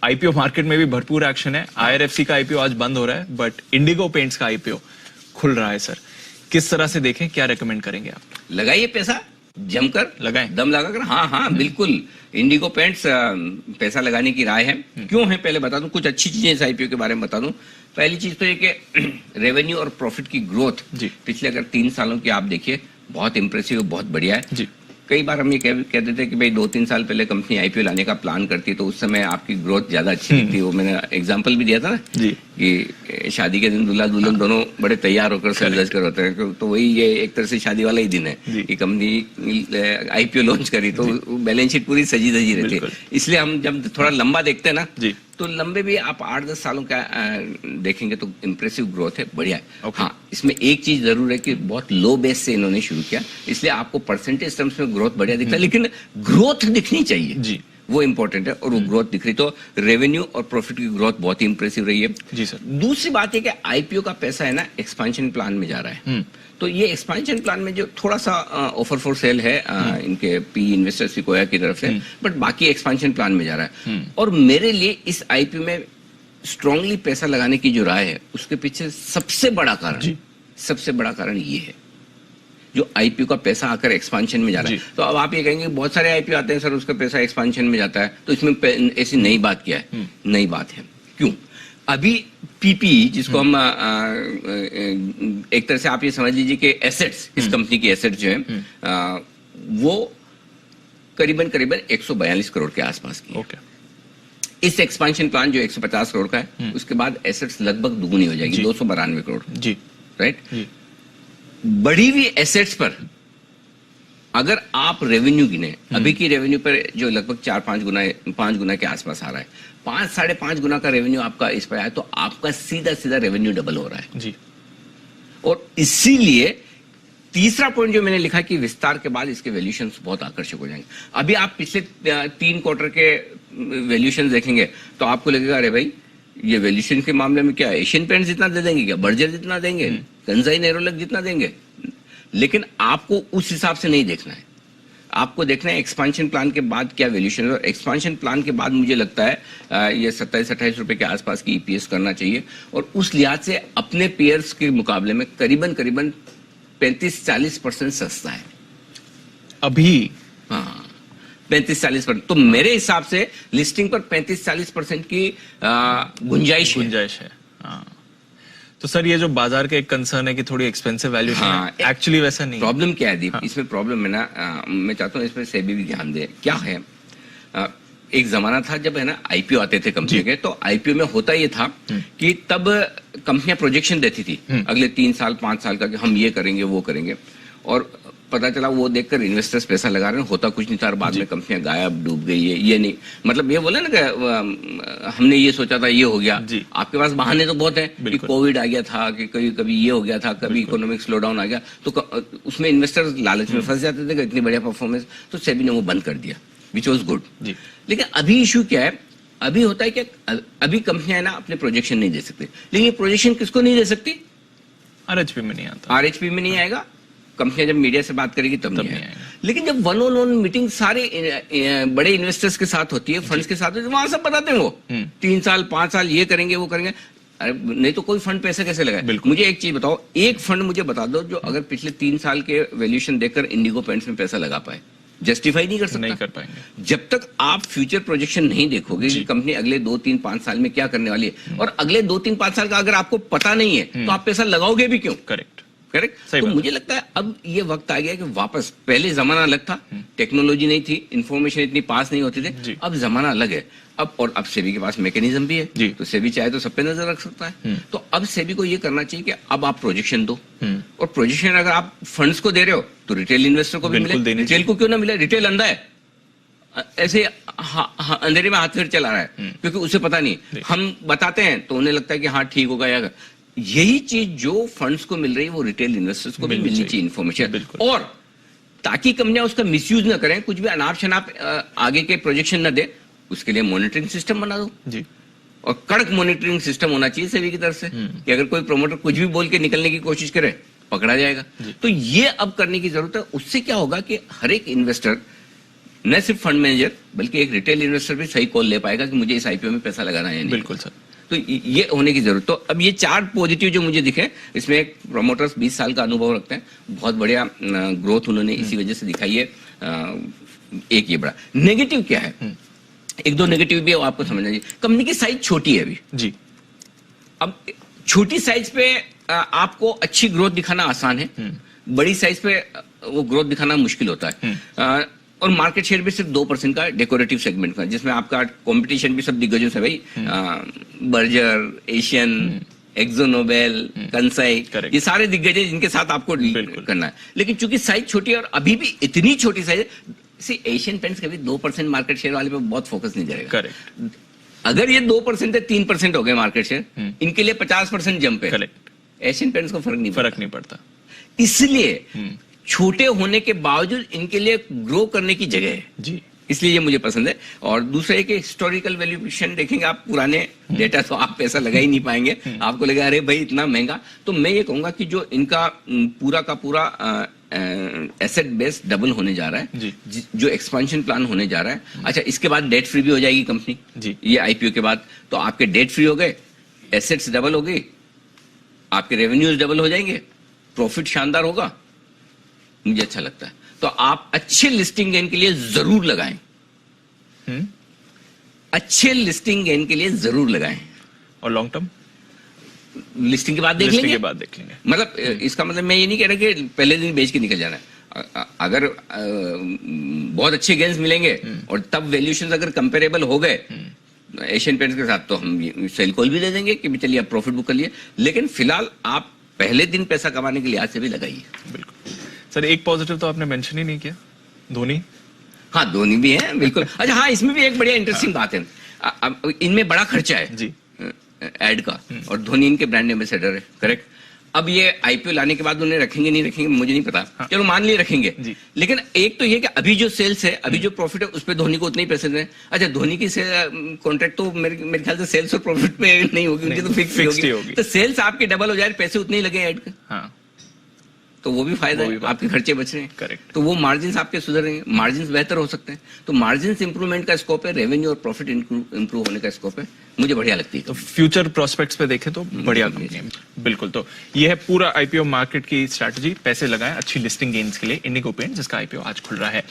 IPO market में भी भरपूर एक्शन है। आईआरएफसी का आईपीओ आज बंद हो रहा है, बट इंडिगो पेंट्स का आईपीओ खुल रहा है। सर किस तरह से देखें, क्या रेकमेंड करेंगे आप? लगाइए पैसा, जमकर लगाएं, दम लगाकर। हाँ बिल्कुल, इंडिगो पेंट्स पैसा लगाने की राय है। क्यों है पहले बता दूं, कुछ अच्छी चीजें इस आईपीओ के बारे में बता दूं। पहली चीज तो ये कि रेवेन्यू और प्रॉफिट की ग्रोथ पिछले अगर 3 सालों की आप देखिए, बहुत इंप्रेसिव, बहुत बढ़िया है जी। कई बार हम ये कहते थे कि भाई 2-3 साल पहले कंपनी आईपीओ लाने का प्लान करती तो उस समय आपकी ग्रोथ ज्यादा अच्छी दिखती। वो मैंने एग्जांपल भी दिया था ना जी, कि शादी के दिन दूल्हा दुल्हन दोनों बड़े तैयार होकर सज कर होते हैं। तो वही ये एक तरह से शादी वाला ही दिन है कि कंपनी आईपीओ लॉन्च करी तो बैलेंस शीट पूरी सजी धजी रहती है। इसलिए हम जब थोड़ा लंबा देखते हैं ना जी, तो लंबे भी आप 8-10 सालों का देखेंगे तो इंप्रेसिव ग्रोथ है, बढ़िया है। हाँ, इसमें एक चीज जरूर है कि बहुत लो बेस से इन्होंने शुरू किया, इसलिए आपको परसेंटेज टर्म्स में ग्रोथ बढ़िया दिखता है, लेकिन ग्रोथ दिखनी चाहिए जी, वो इंपॉर्टेंट है। और वो ग्रोथ दिख रही, तो रेवेन्यू और प्रॉफिट की ग्रोथ बहुत ही इंप्रेसिव रही है जी सर। दूसरी बात है कि आईपीओ का पैसा है ना एक्सपेंशन प्लान में जा रहा है। तो ये एक्सपेंशन प्लान में जो थोड़ा सा ऑफर फॉर सेल है इनके पी इन्वेस्टर्स सिकोया की तरफ से, बट बाकी एक्सपेंशन प्लान में जा रहा है। और मेरे लिए इस आईपीओ में स्ट्रांगली पैसा लगाने की जो राय है, उसके पीछे सबसे बड़ा कारण ये है, जो आईपीओ का पैसा आकर एक्सपेंशन में जा रहा है। तो अब आप ये कहेंगे बहुत सारे आईपीओ आते हैं सर, उसका पैसा एक्सपेंशन में जाता है, तो इसमें ऐसी नई बात क्या है? नई बात है, क्यों? अभी पीपी जिसको हम एक तरह से आप ये समझ लीजिए कि एसेट्स, इस कंपनी की एसेट्स जो है वो करीबन 142 करोड़ के आसपास की। इस एक्सपेंशन प्लान जो 150 करोड़ का है, उसके बाद एसेट्स लगभग दुगुनी हो जाएगी, 292 करोड़ जी, राइट। बढ़ी हुई एसेट्स पर अगर आप रेवेन्यू गिने, अभी की रेवेन्यू पर जो लगभग 5 गुना के आसपास आ रहा है, 5-5.5 गुना का रेवेन्यू आपका इस पर आया, तो आपका सीधा रेवेन्यू डबल हो रहा है जी। और इसीलिए तीसरा पॉइंट जो मैंने लिखा कि विस्तार के बाद इसके वैल्यूएशंस बहुत आकर्षक हो जाएंगे। अभी आप पिछले 3 क्वार्टर के वैल्यूएशन देखेंगे तो आपको लगेगा अरे भाई ये वैल्यूएशन के मामले में क्या एशियन पेंट्स जितना दे देंगे, क्या बर्जर जितना देंगे, कंसाई नेरोलैक जितना देंगे। लेकिन आपको उस हिसाब से नहीं देखना है, आपको देखना है एक्सपेंशन प्लान के बाद क्या वैल्यूएशन है। और एक्सपेंशन प्लान के बाद मुझे लगता है ये 27-28 रुपए के आसपास की ईपीएस करना चाहिए। और उस लिहाज से अपने पेयर्स के मुकाबले में करीबन 35-40% सस्ता है अभी। हाँ, 35-40%। तो मेरे हिसाब से लिस्टिंग पर 35-40% की गुंजाइश है। हाँ। तो सर ये जो बाजार का एक कंसर्न है कि थोड़ी एक्सपेंसिव वैल्यूएशन है, एक्चुअली वैसा नहीं। प्रॉब्लम क्या है दीप? हाँ। इसमें प्रॉब्लम है ना, मैं चाहता हूँ इसमें सेबी भी ध्यान दे। क्या है, एक जमाना था जब है ना आईपीओ आते थे कंपनी के, तो आईपीओ में होता ये था कि तब कंपनियां प्रोजेक्शन देती थी अगले 3 साल 5 साल का कि हम ये करेंगे वो करेंगे, और पता चला वो देखकर इन्वेस्टर्स पैसा लगा रहे हैं, होता कुछ नहीं था, और बाद में कंपनियां गायब डूब गई है। ये नहीं मतलब ये बोला ना कि हमने ये सोचा था ये हो गया। आपके पास बहाने तो बहुत है कि कोविड आ गया था, कि कभी ये हो गया था, कभी इकोनॉमिक स्लो डाउन आ गया, तो उसमें इन्वेस्टर्स लालच में फंस जाते थे कि इतनी बढ़िया परफॉर्मेंस, तो सेबी ने वो बंद कर दिया, विच वॉज गुड। लेकिन अभी इशू क्या है, अभी होता है कि अभी कंपनियां ना अपने प्रोजेक्शन नहीं दे सकते। लेकिन ये प्रोजेक्शन किसको नहीं दे सकती? आरएचपी में नहीं आता, आरएचपी में नहीं आएगा। कंपनियां जब मीडिया से बात करेगी तब नहीं आएगा। लेकिन जब 1-on-1 मीटिंग सारे बड़े इन्वेस्टर्स के साथ होती है, फंड्स के साथ होती है, वहां सब बताते हैं वो 3 साल 5 साल ये करेंगे वो करेंगे। अरे नहीं तो कोई फंड पैसे कैसे लगाए? मुझे एक चीज बताओ, एक फंड मुझे बता दो जो अगर पिछले 3 साल के वैल्यूएशन देखकर इंडिगो पेंट्स में पैसा लगा पाए। जस्टिफाई नहीं कर सकता, नहीं कर पाएंगे जब तक आप फ्यूचर प्रोजेक्शन नहीं देखोगे कि कंपनी अगले 2-3-5 साल में क्या करने वाली है। और अगले 2-3-5 साल का अगर आपको पता नहीं है तो आप पैसा लगाओगे भी क्यों? करेक्ट। तो मुझे लगता है अब ये वक्त आ गया कि वापस, पहले जमाना अलग था, टेक्नोलॉजी नहीं थी, इंफॉर्मेशन इतनी पास नहीं होती थी, अब जमाना अलग है। अब सेबी के पास मैकेनिज्म भी है, तो सेबी चाहे तो सब पे नजर रख सकता है। तो अब सेबी को ये करना चाहिए कि अब आप प्रोजेक्शन दो, और प्रोजेक्शन अगर आप फंड्स को दे रहे हो तो रिटेल इन्वेस्टर को भी मिले। रिटेल को क्यों ना मिले? रिटेल अंधा है, ऐसे अंधेरे में हाथ फेर चला रहा है, क्योंकि उसे पता नहीं। हम बताते हैं तो उन्हें लगता है कि हाँ ठीक होगा। या यही चीज जो फंड्स को मिल रही है वो रिटेल इन्वेस्टर्स को भी मिलनी चाहिए इन्फॉर्मेशन, और ताकि कंपनियां उसका मिसयूज ना करें, कुछ भी अनाप शनाप आगे के प्रोजेक्शन ना दे, उसके लिए मॉनिटरिंग सिस्टम बना दो जी। और कड़क मॉनिटरिंग सिस्टम होना चाहिए सेबी की तरफ से कि अगर कोई प्रमोटर कुछ भी बोल के निकलने की कोशिश करे, पकड़ा जाएगा। तो ये अब करने की जरूरत है। उससे क्या होगा कि हर एक इन्वेस्टर न सिर्फ फंड मैनेजर बल्कि एक रिटेल इन्वेस्टर भी सही कॉल ले पाएगा कि मुझे इस आईपीओ में पैसा लगाना है। बिल्कुल सर। तो ये होने की जरूरत। तो अब ये 4 पॉजिटिव जो मुझे दिखे, इसमें एक प्रोमोटर्स 20 साल का अनुभव रखते हैं, बहुत बढ़िया ग्रोथ उन्होंने इसी वजह से दिखाई है। एक ये बड़ा नेगेटिव क्या है, एक दो नेगेटिव भी है, वो आपको समझना चाहिए। कंपनी की साइज छोटी है अभी जी। अब छोटी साइज पे आपको अच्छी ग्रोथ दिखाना आसान है, बड़ी साइज पे वो ग्रोथ दिखाना मुश्किल होता है। और मार्केट शेयर भी सिर्फ 2% का डेकोरेटिव सेगमेंट का, जिसमें आपका कंपटीशन भी सब दिग्गजों से भाई, बर्जर, एशियन, एक्सो नोबेल, कंसाई, ये सारे दिग्गज हैं जिनके साथ आपको डील करना है। लेकिन चूंकि साइज छोटी है और अभी भी इतनी छोटी साइज है, एशियन पेंट्स कभी 2% मार्केट शेयर वाले पे बहुत फोकस नहीं जाएगा। करेक्ट। अगर ये 2% है, 3% हो गए मार्केट शेयर, इनके लिए 50% जंप है। करेक्ट। एशियन पेंट्स को फर्क नहीं पड़ता। इसलिए छोटे होने के बावजूद इनके लिए ग्रो करने की जगह है जी, इसलिए ये मुझे पसंद है। और दूसरा है कि हिस्टोरिकल वैल्यूएशन देखेंगे आप, पुराने डेटा तो आप पैसा लगा ही नहीं पाएंगे, आपको लगा अरे भाई इतना महंगा। तो मैं ये कहूंगा कि जो इनका पूरा का पूरा एसेट बेस डबल होने जा रहा है, जो एक्सपेंशन प्लान होने जा रहा है। अच्छा, इसके बाद डेट फ्री भी हो जाएगी कंपनी जी, ये आईपीओ के बाद। तो आपके डेट फ्री हो गए, एसेट्स डबल हो गई, आपके रेवेन्यूज डबल हो जाएंगे, प्रॉफिट शानदार होगा, मुझे अच्छा लगता है। तो आप अच्छे लिस्टिंग गेन के लिए जरूर लगाएं, अच्छे लिस्टिंग गेन के लिए जरूर लगाएं। और लॉन्ग टर्म लिस्टिंग के बाद देख लेंगे। मतलब इसका मतलब मैं ये नहीं कह रहा कि पहले दिन बेच के निकल जाना है। अगर बहुत अच्छे गेन्स मिलेंगे और तब वैल्यूएशन अगर कंपेरेबल हो गए एशियन पेंट्स के साथ, तो हम सेल कॉल भी दे देंगे कि चलिए आप प्रॉफिट बुक कर लिए। लेकिन फिलहाल आप पहले दिन पैसा कमाने के लिहाज से भी लगाइए। बिल्कुल सर। एक पॉजिटिव तो आपने मेंशन ही नहीं किया, धोनी। हाँ, धोनी भी है बिल्कुल। अच्छा हाँ, इसमें भी एक बढ़िया इंटरेस्टिंग बात है, इनमें बड़ा खर्चा है जी एड का, और धोनी इनके ब्रांड एम्बेसडर है, करेक्ट। अब ये आईपीओ लाने के बाद उन्हें रखेंगे नहीं रखेंगे मुझे नहीं पता, हाँ। चलो मान लिए रखेंगे, लेकिन एक तो ये कि अभी जो सेल्स है, अभी जो प्रॉफिट है, उस पर धोनी को उतने ही पैसे दें। अच्छा, धोनी की कॉन्ट्रैक्ट तो मेरे ख्याल से सेल्स और प्रॉफिट पे नहीं होगी, उनकी तो फिक्स होगी। तो सेल्स आपके डबल हो जाए, पैसे उतने ही लगे ऐड के, हाँ, तो वो भी फायदा है, आपके खर्चे बच रहे हैं, करेक्ट। तो वो मार्जिन आपके सुधर रहे हैं, मार्जिन बेहतर हो सकते हैं। तो मार्जिन इंप्रूवमेंट का स्कोप है, रेवेन्यू और प्रॉफिट इंप्रूव होने का स्कोप है, मुझे बढ़िया लगती है। तो फ्यूचर प्रोस्पेक्ट्स पे देखें तो बढ़िया कंपनी है। बिल्कुल। तो ये है पूरा आईपीओ मार्केट की स्ट्रैटेजी, पैसे लगाएं अच्छी लिस्टिंग गेन्स के लिए। इंडिगो पेंट्स जिसका आईपीओ आज खुल रहा है।